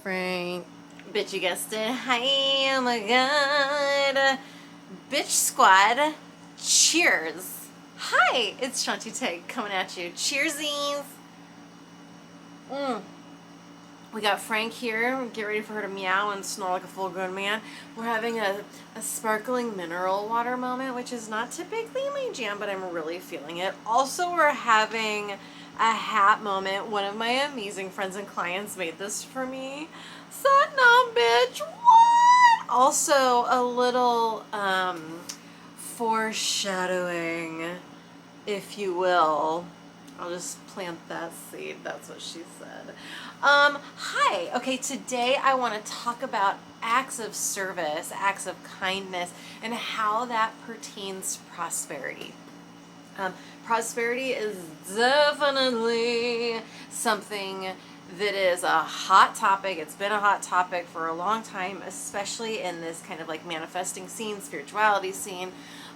Frank. Bitch, you guessed it. Hi, oh my god. Bitch Squad, cheers. Hi, it's Shanti Tag coming at you. Cheersies. We got Frank here. Get ready for her to meow and snore like a full-grown man. We're having a sparkling mineral water moment, which is not typically my jam, but I'm really feeling it. Also, we're having a hat moment. One of my amazing friends and clients made this for me. Satnam, bitch. What? Also, a little foreshadowing, if you will. I'll just plant that seed. That's what she said. Hi. Okay, today I want to talk about acts of service, acts of kindness, and how that pertains to prosperity. Prosperity is definitely something that is a hot topic. It's been a hot topic for a long time, especially in this kind of like manifesting scene, spirituality scene.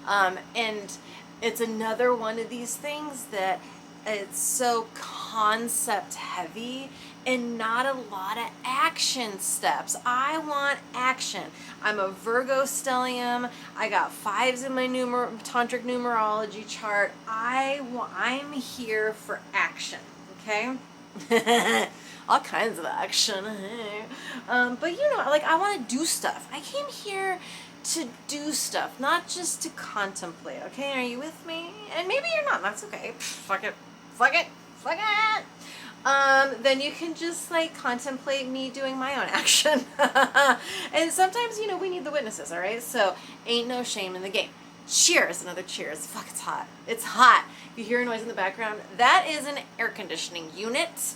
And it's another one of these things that it's so concept heavy and not a lot of action steps. I want action. I'm a Virgo stellium. I got 5s in my tantric numerology chart. I'm here for action, okay? All kinds of action. But you know, like, I want to do stuff. I came here to do stuff, not just to contemplate, okay? Are you with me? And maybe you're not. That's okay. Fuck it. Fuck it. Fuck it. Then you can just like contemplate me doing my own action. And sometimes, you know, we need the witnesses, all right? So ain't no shame in the game. Cheers. Another cheers. Fuck, it's hot. It's hot. If you hear a noise in the background, that is an air conditioning unit.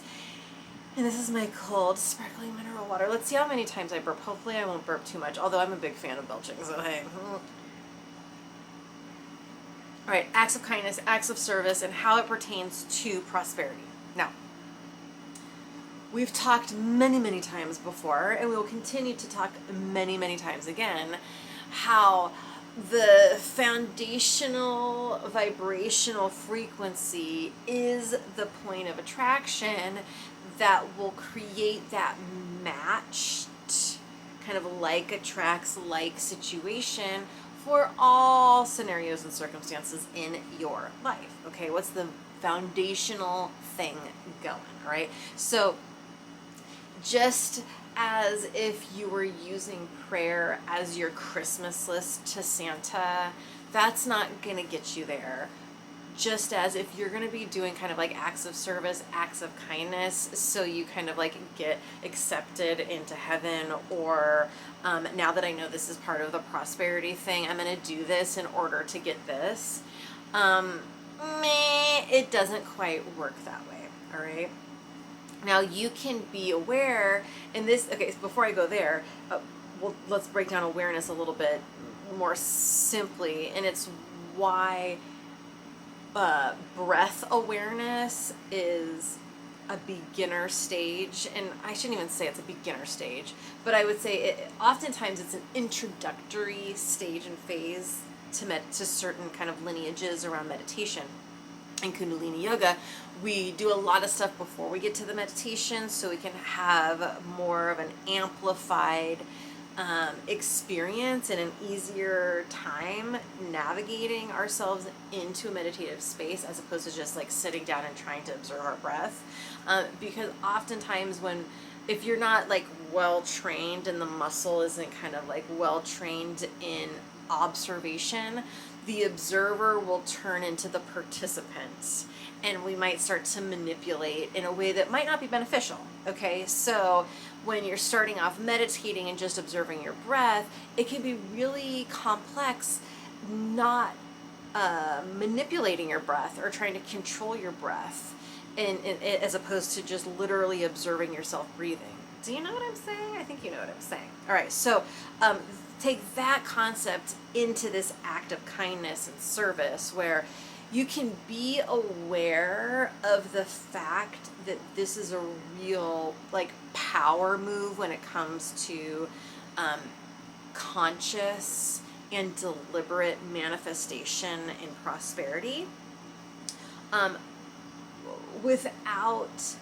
And this is my cold, sparkling mineral water. Let's see how many times I burp. Hopefully I won't burp too much, although I'm a big fan of belching, so hey. All right, acts of kindness, acts of service, and how it pertains to prosperity. Now, we've talked many, many times before, and we will continue to talk many, many times again, how the foundational vibrational frequency is the point of attraction that will create that matched, kind of like attracts like situation for all scenarios and circumstances in your life. Okay, what's the foundational thing going, all right? So just as if you were using prayer as your Christmas list to Santa, that's not going to get you there. Just as if you're going to be doing kind of like acts of service, acts of kindness, so you kind of like get accepted into heaven, or now that I know this is part of the prosperity thing, I'm going to do this in order to get this. It doesn't quite work that way, all right? Now you can be aware in this, okay, so before I go there, well, let's break down awareness a little bit more simply, and it's why breath awareness is a beginner stage, and I shouldn't even say it's a beginner stage, but I would say oftentimes it's an introductory stage and phase to certain kind of lineages around meditation. In Kundalini Yoga, we do a lot of stuff before we get to the meditation so we can have more of an amplified experience and an easier time navigating ourselves into a meditative space, as opposed to just like sitting down and trying to observe our breath. Because oftentimes if you're not like well trained and the muscle isn't kind of like well trained in observation, the observer will turn into the participant, and we might start to manipulate in a way that might not be beneficial. Okay, so when you're starting off meditating and just observing your breath, it can be really complex not manipulating your breath or trying to control your breath, as opposed to just literally observing yourself breathing. Do you know what I'm saying? I think you know what I'm saying. All right, so take that concept into this act of kindness and service, where you can be aware of the fact that this is a real like power move when it comes to conscious and deliberate manifestation in prosperity, without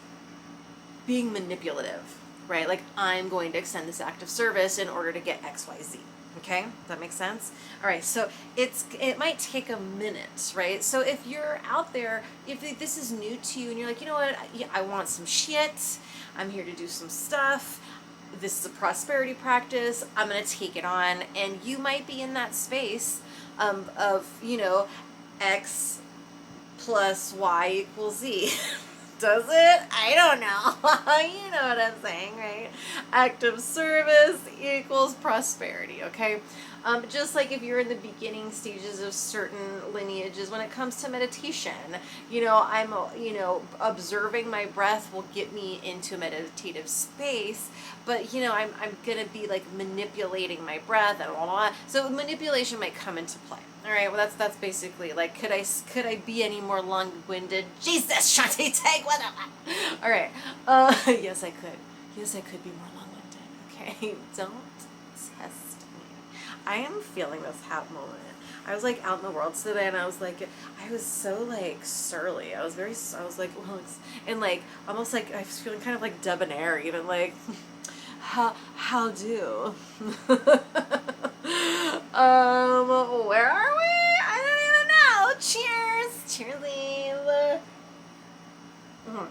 being manipulative. right? Like, I'm going to extend this act of service in order to get XYZ. Okay, that makes sense. All right, so it might take a minute, right? So if you're out there, if this is new to you and you're like, you know what, I want some shit, I'm here to do some stuff, this is a prosperity practice, I'm gonna take it on, and you might be in that space of X plus Y equals Z. Does it? I don't know. You know what I'm saying, right? Active service equals prosperity, okay? Just like if you're in the beginning stages of certain lineages, when it comes to meditation, observing my breath will get me into a meditative space, but I'm gonna be like manipulating my breath and blah, blah, blah. So manipulation might come into play. All right, well that's basically like, could I be any more long-winded? Jesus, Shantae, take one up. All right, yes I could. Yes, I could be more long-winded. Okay, don't test me. I am feeling this hat moment. I was like out in the world today, and I was so like surly. I was like, well, and like almost like I was feeling kind of like debonair, even like, how do? Where are we? I don't even know. Cheers, cheerleave. All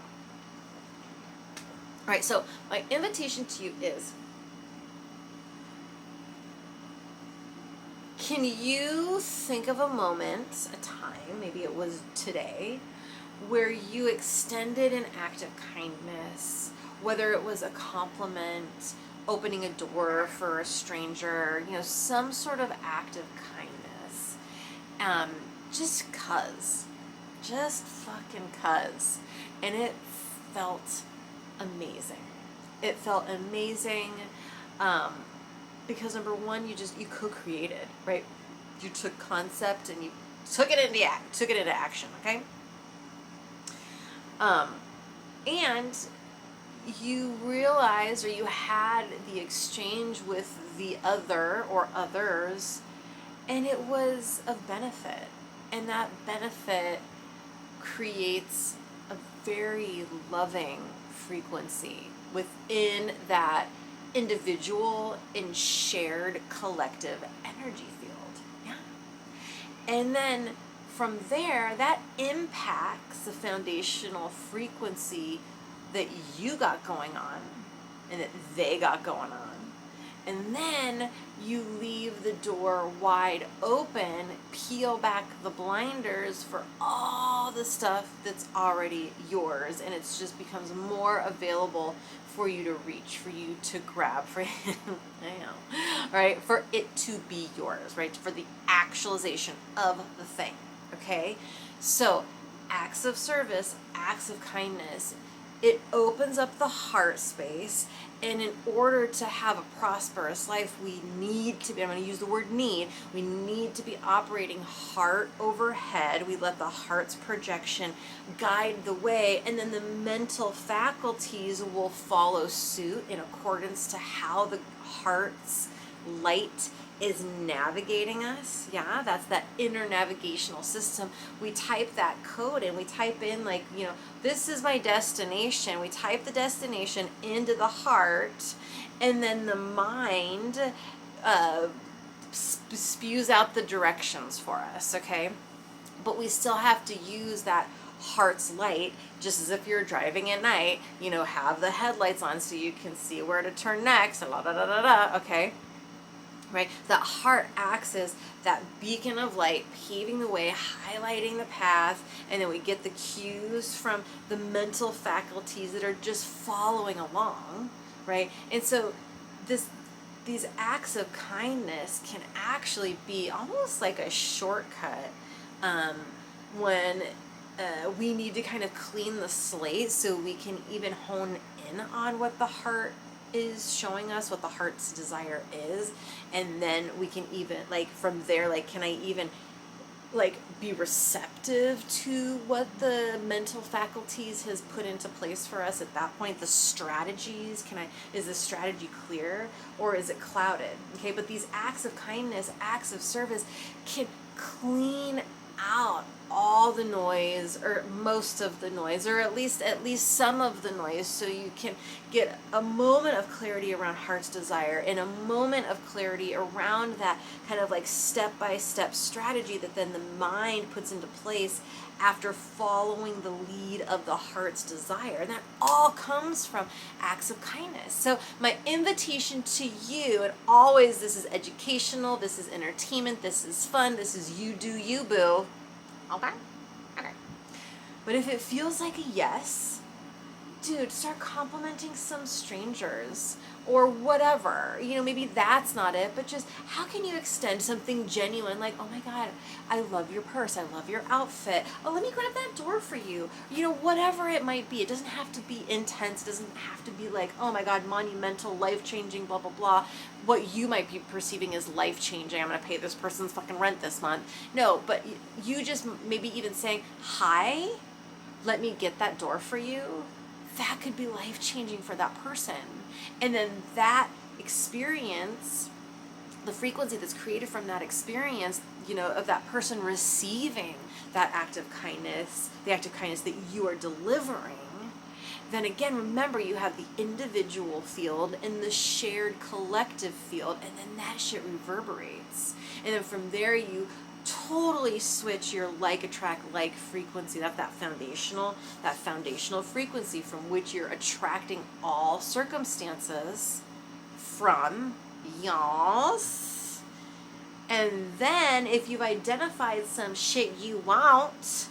right, so my invitation to you is, can you think of a moment, a time, maybe it was today, where you extended an act of kindness, whether it was a compliment, opening a door for a stranger, some sort of act of kindness, just fucking cuz, and it felt amazing. It felt amazing, because number one, you co-created, right? You took concept and you took it into action, okay? And you realized, or you had the exchange with the other or others, and it was of benefit. And that benefit creates a very loving frequency within that individual and shared collective energy field. Yeah. And then from there, that impacts the foundational frequency that you got going on and that they got going on. And then you leave the door wide open, peel back the blinders for all the stuff that's already yours, and it just becomes more available for you to reach, for you to grab, for right? For it to be yours, right? For the actualization of the thing, okay? So acts of service, acts of kindness, it opens up the heart space, and in order to have a prosperous life, we need to be, I'm going to use the word need, we need to be operating heart overhead. We let the heart's projection guide the way, and then the mental faculties will follow suit in accordance to how the heart's light is navigating us. Yeah, that's that inner navigational system. We type that code in. We type in like, this is my destination. We type the destination into the heart, and then the mind spews out the directions for us, okay? But we still have to use that heart's light, just as if you're driving at night, have the headlights on so you can see where to turn next, okay? Right? That heart acts as that beacon of light, paving the way, highlighting the path, and then we get the cues from the mental faculties that are just following along, right? And so these acts of kindness can actually be almost like a shortcut when we need to kind of clean the slate so we can even hone in on what the heart is showing us, what the heart's desire is, and then we can even from there, can I even be receptive to what the mental faculties has put into place for us at that point, the strategies, is the strategy clear or is it clouded? Okay, but these acts of kindness, acts of service can clean out all the noise, or most of the noise, or at least some of the noise, so you can get a moment of clarity around heart's desire, and a moment of clarity around that kind of like step-by-step strategy that then the mind puts into place after following the lead of the heart's desire. And that all comes from acts of kindness. So my invitation to you, and always, this is educational, this is entertainment, this is fun, this is you do you, boo. Okay? Okay. But if it feels like a yes, dude, start complimenting some strangers or whatever. You know, maybe that's not it, but just how can you extend something genuine, like, oh my God, I love your purse, I love your outfit, oh, let me grab that door for you. You know, whatever it might be. It doesn't have to be intense, it doesn't have to be like, oh my God, monumental, life-changing, blah, blah, blah. What you might be perceiving as life-changing, I'm gonna pay this person's fucking rent this month. No, but you just maybe even saying, hi, let me get that door for you. That could be life-changing for that person. And then that experience, the frequency that's created from that experience, you know, of that person receiving that act of kindness, the act of kindness that you are delivering, then again, remember, you have the individual field and the shared collective field, and then that shit reverberates. And then from there, you totally switch your like attract like frequency. That's that foundational frequency from which you're attracting all circumstances from. Yes. And then if you've identified some shit you want,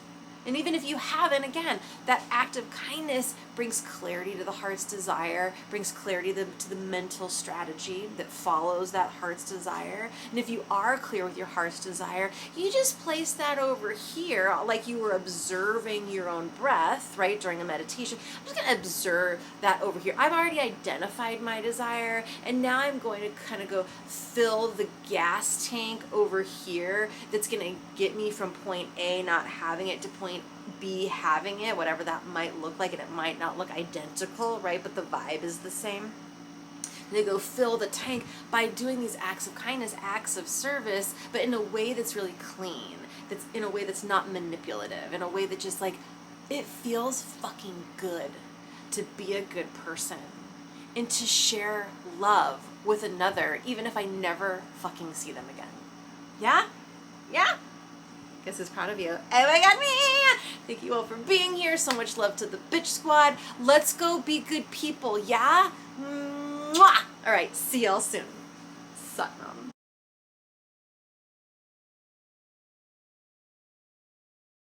and even if you haven't, again, that act of kindness brings clarity to the heart's desire, brings clarity to the mental strategy that follows that heart's desire. And if you are clear with your heart's desire, you just place that over here like you were observing your own breath, right, during a meditation. I'm just going to observe that over here. I've already identified my desire, and now I'm going to kind of go fill the gas tank over here that's going to get me from point A, not having it, to point B, having it, whatever that might look like. And it might not look identical, right, but the vibe is the same. They go fill the tank by doing these acts of kindness, acts of service, but in a way that's really clean, that's in a way that's not manipulative, in a way that just like, it feels fucking good to be a good person and to share love with another, even if I never fucking see them again. Yeah? Yeah? Guess is proud of you. Oh my God, me! Thank you all for being here. So much love to the bitch squad. Let's go be good people, yeah? Mwah! All right, see y'all soon. Suck.